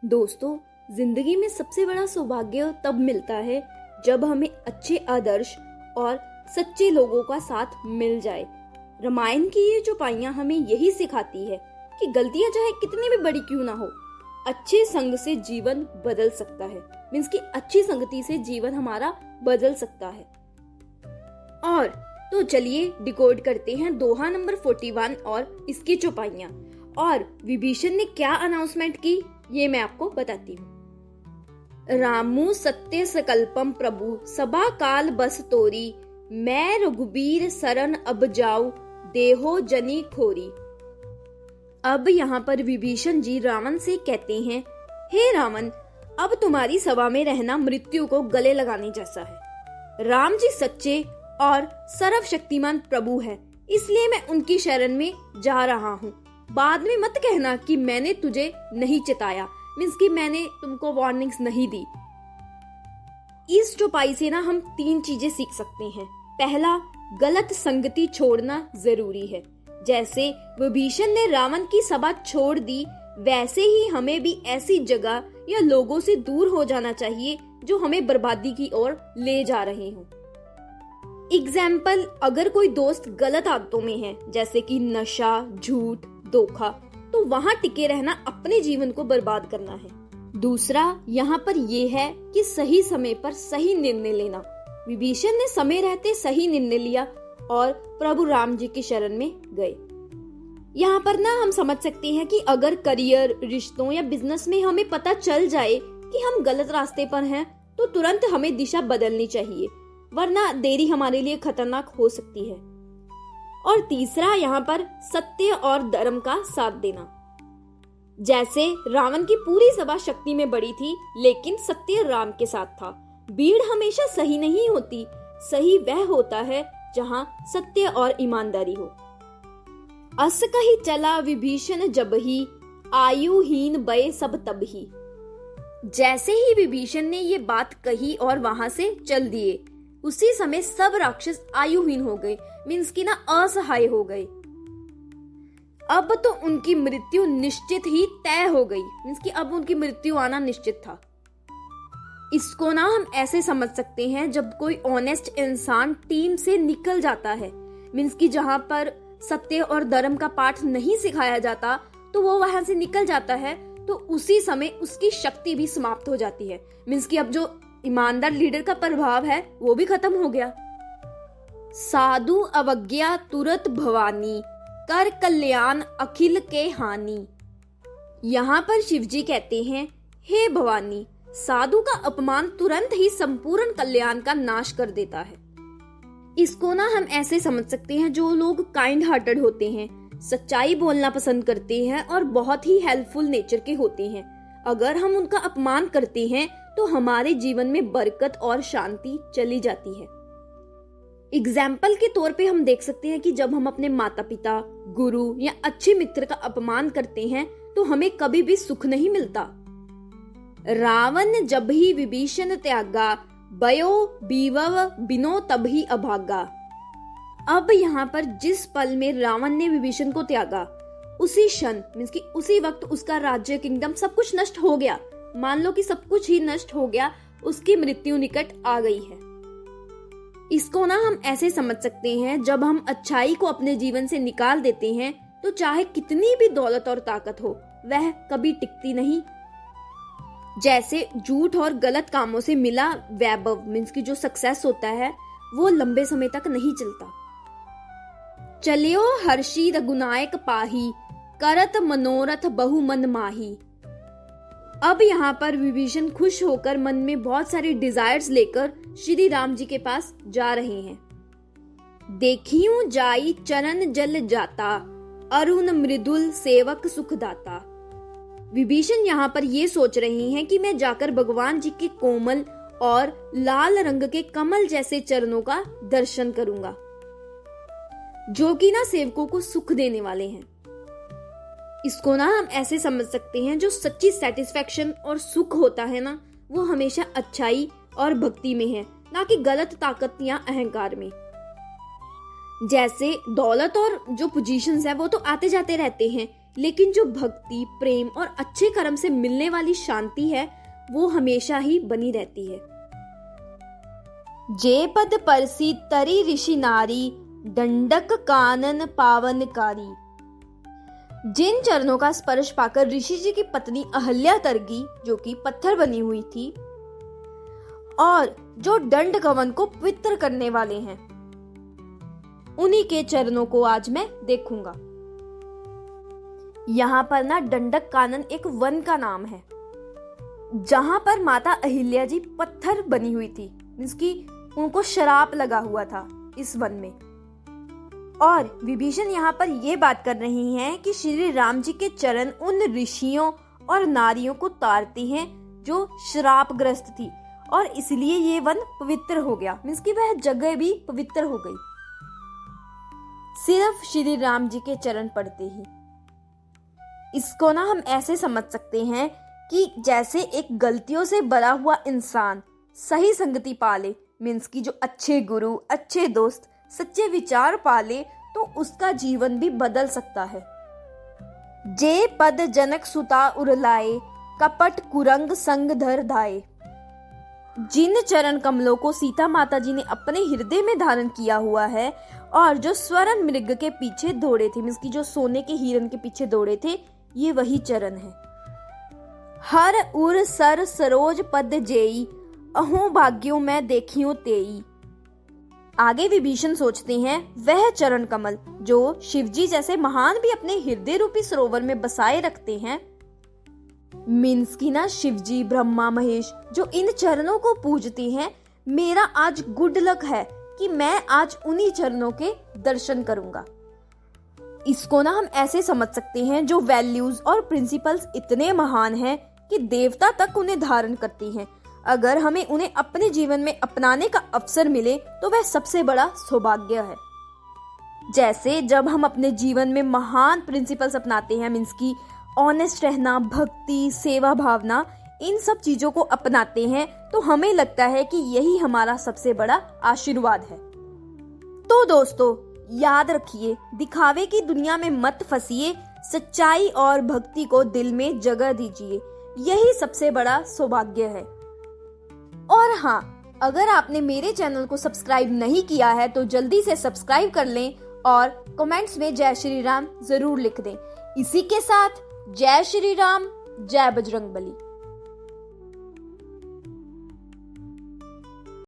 दोस्तों, जिंदगी में सबसे बड़ा सौभाग्य तब मिलता है जब हमें अच्छे आदर्श और सच्चे लोगों का साथ मिल जाए। रामायण की ये चौपाइयां हमें यही सिखाती है कि गलतियां चाहे कितनी भी बड़ी क्यों ना हो, अच्छे संग से जीवन बदल सकता है। मीन्स कि अच्छी संगति से जीवन हमारा बदल सकता है। और तो चलिए डिकोड करते हैं दोहा नंबर 41 और इसकी चौपाइयां। और विभीषण ने क्या अनाउंसमेंट की ये मैं आपको बताती हूँ। रामु सत्य सकल्पम प्रभु सबा काल बस तोरी, मैं रघुबीर शरण अब जाऊं देहो जनी खोरी। अब यहाँ पर विभीषण जी रावण से कहते हैं, हे रावण, अब तुम्हारी सभा में रहना मृत्यु को गले लगाने जैसा है। राम जी सच्चे और सर्वशक्तिमान प्रभु है, इसलिए मैं उनकी शरण में जा रहा हूँ। बाद में मत कहना कि मैंने तुझे नहीं चिताया, मीन्स कि मैंने तुमको वार्निंग्स नहीं दी। इस चौपाई से ना हम 3 चीजें सीख सकते हैं। पहला, गलत संगति छोड़ना जरूरी है। जैसे विभीषण ने रावण की सभा छोड़ दी, वैसे ही हमें भी ऐसी जगह या लोगों से दूर हो जाना चाहिए जो हमें बर्बादी की ओर ले जा रहे हों। एग्जाम्पल, अगर कोई दोस्त गलत आदतों में है, जैसे कि नशा, झूठ, धोखा, तो वहां टिके रहना अपने जीवन को बर्बाद करना है। दूसरा यहाँ पर यह है कि सही समय पर सही निर्णय लेना। विभीषण ने समय रहते सही निर्णय लिया और प्रभु राम जी की शरण में गए। यहाँ पर ना हम समझ सकते हैं कि अगर करियर, रिश्तों या बिजनेस में हमें पता चल जाए कि हम गलत रास्ते पर हैं, तो तुरंत हमें दिशा बदलनी चाहिए, वरना देरी हमारे लिए खतरनाक हो सकती है। और तीसरा यहाँ पर सत्य और धर्म का साथ देना। जैसे रावण की पूरी सभा शक्ति में बड़ी थी, लेकिन सत्य राम के साथ था। भीड़ हमेशा सही नहीं होती, सही वह होता है जहाँ सत्य और ईमानदारी हो। अस कही चला विभीषण जबहि, आयुहीन भय सब तबहि। जैसे ही विभीषण ने ये बात कही और वहां से चल दिए, उसी समय सब राक्षस आयुहीन हो गए, मीन्स की ना असहाय हो गए। अब तो उनकी मृत्यु निश्चित ही तय हो गई, मीन्स की अब उनकी मृत्यु आना निश्चित था। इसको ना हम ऐसे समझ सकते हैं, जब कोई ऑनेस्ट इंसान टीम से निकल जाता है, मीन्स की जहां पर सत्य और धर्म का पाठ नहीं सिखाया जाता, तो वो वहां से निकल जाता है, तो उसी समय उसकी शक्ति भी समाप्त हो जाती है। मीन्स की अब जो ईमानदार लीडर का प्रभाव है वो भी खत्म हो गया। साधु अवज्ञा तुरत भवानी, कर कल्याण अखिल के हानि। यहाँ पर शिव जी कहते हैं, हे भवानी, साधु का अपमान तुरंत ही संपूर्ण कल्याण का नाश कर देता है। इसको ना हम ऐसे समझ सकते हैं, जो लोग काइंड हार्टेड होते हैं, सच्चाई बोलना पसंद करते हैं और बहुत ही हेल्पफुल नेचर के होते हैं, अगर हम उनका अपमान करते हैं तो हमारे जीवन में बरकत और शांति चली जाती है। एग्जाम्पल के तौर पे हम देख सकते हैं कि जब हम अपने माता पिता, गुरु या अच्छे मित्र का अपमान करते हैं, तो हमें कभी भी सुख नहीं मिलता। रावण जब ही विभीषण त्यागा, भयो बीवव बिनो तब ही अभागा। अब यहाँ पर जिस पल में रावण ने विभीषण को त्यागा, उसी क्षण मीन्स कि उसी वक्त उसका राज्य, किंगडम सब कुछ नष्ट हो गया। मान लो कि सब कुछ ही नष्ट हो गया, उसकी मृत्यु निकट आ गई है। इसको ना हम ऐसे समझ सकते हैं, जब हम अच्छाई को अपने जीवन से निकाल देते हैं, तो चाहे कितनी भी दौलत और ताकत हो, वह कभी टिकती नहीं। जैसे झूठ और गलत कामों से मिला वैभव, मीन्स की जो सक्सेस होता है, वो लंबे समय तक नहीं चलता। चलियो हर्षी रघुनायक पाही, करत मनोरथ बहु मन माही। अब यहाँ पर विभीषण खुश होकर मन में बहुत सारी डिजायर्स लेकर श्री राम जी के पास जा रहे हैं। देखियूं जाई चरण जल जाता, अरुण मृदुल सेवक सुखदाता। विभीषण यहाँ पर ये सोच रहे हैं कि मैं जाकर भगवान जी के कोमल और लाल रंग के कमल जैसे चरणों का दर्शन करूंगा, जो कि ना सेवकों को सुख देने वाले हैं। इसको ना हम ऐसे समझ सकते हैं, जो सच्ची सेटिस्फेक्शन और सुख होता है ना, वो हमेशा अच्छाई और भक्ति में है, ना कि गलत ताकत या अहंकार में। जैसे दौलत और जो पोजीशंस है वो तो आते जाते रहते हैं, लेकिन जो भक्ति, प्रेम और अच्छे कर्म से मिलने वाली शांति है वो हमेशा ही बनी रहती है। जे पद परसी तरी ऋषि नारी, दंडक कानन पावनकारी। जिन चरणों का स्पर्श पाकर ऋषि जी की पत्नी अहल्या तर गई, जो कि पत्थर बनी हुई थी, और जो दंड कवन को पवित्र करने वाले हैं, उन्हीं के चरणों को आज मैं देखूंगा। यहाँ पर ना दंडक कानन एक वन का नाम है, जहां पर माता अहिल्या जी पत्थर बनी हुई थी, जिसकी उनको श्राप लगा हुआ था इस वन में। और विभीषण यहाँ पर ये बात कर रही हैं कि श्री राम जी के चरण उन ऋषियों और नारियों को तारते हैं जो श्रापग्रस्त थी, और इसलिए ये वन पवित्र हो गया, मींस कि वह जगह भी पवित्र हो गई सिर्फ श्री राम जी के चरण पड़ते ही। इसको ना हम ऐसे समझ सकते हैं कि जैसे एक गलतियों से भरा हुआ इंसान सही संगति पाले, मीन्स की जो अच्छे गुरु, अच्छे दोस्त, सच्चे विचार पाले, तो उसका जीवन भी बदल सकता है। जे पद जनक सुता उरलाए, कपट कुरंग संग धर धाये। जिन चरण कमलों को सीता माता जी ने अपने हृदय में धारण किया हुआ है और जो स्वर्ण मृग के पीछे दौड़े थे, मीन्स की जो सोने के हिरन के पीछे दौड़े थे, ये वही चरण है। हर उर सर सरोज पद जेई, अहो भाग्यों में देखियो तेई। आगे विभीषण सोचते हैं वह चरण कमल जो शिवजी जैसे महान भी अपने हृदय रूपी सरोवर में बसाए रखते हैं, मीन्स की ना शिवजी, ब्रह्मा, महेश जो इन चरणों को पूजते हैं, मेरा आज गुड लक है कि मैं आज उन्हीं चरणों के दर्शन करूंगा। इसको ना हम ऐसे समझ सकते हैं जो वैल्यूज और प्रिंसिपल्स इतने महान हैं कि देवता तक उन्हें धारण करती हैं। अगर हमें उन्हें अपने जीवन में अपनाने का अवसर मिले तो वह सबसे बड़ा सौभाग्य है। जैसे जब हम अपने जीवन में महान प्रिंसिपल्स अपनाते हैं, मीन्स की ऑनेस्ट रहना, भक्ति, सेवा भावना, इन सब चीजों को अपनाते हैं, तो हमें लगता है कि यही हमारा सबसे बड़ा आशीर्वाद है। तो दोस्तों याद रखिए, दिखावे की दुनिया में मत फंसिए, सच्चाई और भक्ति को दिल में जगह दीजिए, यही सबसे बड़ा सौभाग्य है। और हाँ, अगर आपने मेरे चैनल को सब्सक्राइब नहीं किया है तो जल्दी से सब्सक्राइब कर लें और कमेंट्स में जय श्री राम जरूर लिख दें। इसी के साथ जय श्री राम, जय बजरंगबली।